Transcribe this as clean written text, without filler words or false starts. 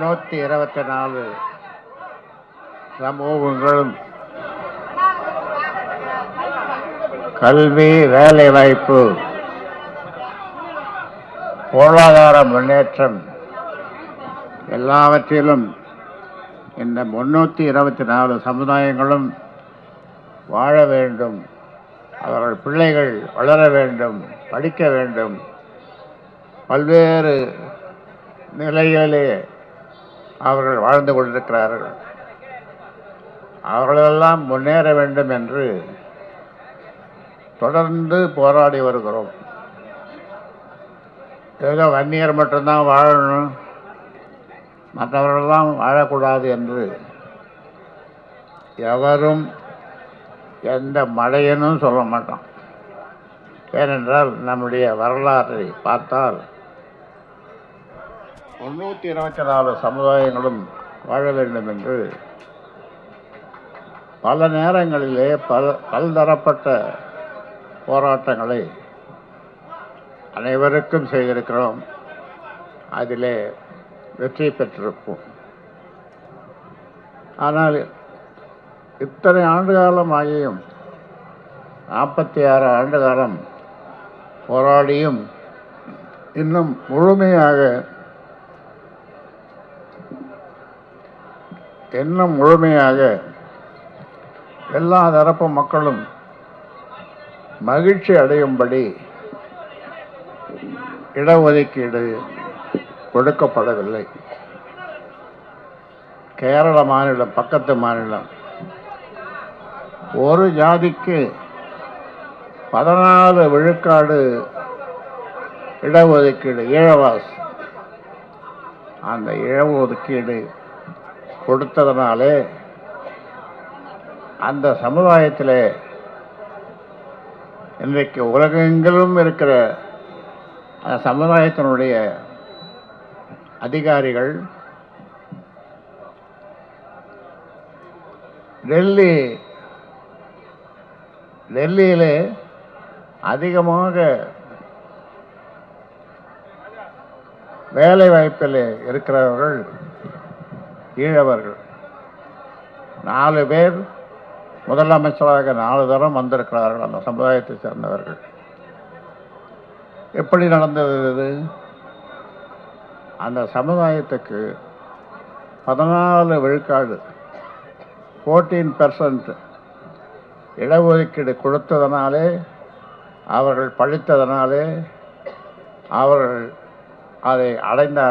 324 சமூகங்களும் கல்வி, வேலைவாய்ப்பு, பொருளாதார முன்னேற்றம் எல்லாவற்றிலும் இந்த 324 சமுதாயங்களும் வாழ வேண்டும். அவர்கள் பிள்ளைகள் வளர வேண்டும், படிக்க வேண்டும், பல்வேறு நிலைகளிலே அவர்கள் வாழ்ந்து கொண்டிருக்கிறார்கள். அவர்களெல்லாம் முன்னேற வேண்டும் என்று தொடர்ந்து போராடி வருகிறோம். ஏதோ வன்னியர் மட்டும்தான் வாழணும், மற்றவர்களெல்லாம் வாழக்கூடாது என்று எவரும் எந்த மடையனும் சொல்ல மாட்டோம். ஏனென்றால் நம்முடைய வரலாற்றை பார்த்தால் 324 சமுதாயங்களும் வாழ வேண்டும் என்று பல நேரங்களிலே பல்தரப்பட்ட போராட்டங்களை அனைவருக்கும் செய்திருக்கிறோம். அதிலே வெற்றி பெற்றிருப்போம். ஆனால் இத்தனை ஆண்டு காலம் ஆகியும் 46 ஆண்டு காலம் போராடியும் இன்னும் முழுமையாக எல்லா தரப்பு மக்களும் மகிழ்ச்சி அடையும்படி இடஒதுக்கீடு கொடுக்கப்படவில்லை. கேரள மாநிலம், பக்கத்து மாநிலம், ஒரு ஜாதிக்கு 14 விழுக்காடு இடஒதுக்கீடு, ஈழவாஸ். அந்த இடஒதுக்கீடு கொடுத்ததனாலே அந்த சமுதாயத்தில் இன்றைக்கு உலகெங்கிலும் இருக்கிற அந்த சமுதாயத்தினுடைய அதிகாரிகள் டெல்லியிலே அதிகமாக வேலை வாய்ப்பில் இருக்கிறவர்கள் ஈழவர்கள். 4 பேர் முதலமைச்சராக 4 தரம் வந்திருக்கிறார்கள் அந்த சமுதாயத்தை சேர்ந்தவர்கள். எப்படி நடந்தது இது? அந்த சமுதாயத்துக்கு 14 விழுக்காடு 14% இடஒதுக்கீடு கொடுத்ததனாலே, அவர்கள் படித்ததனாலே அவர்கள் அதை அடைந்தார்.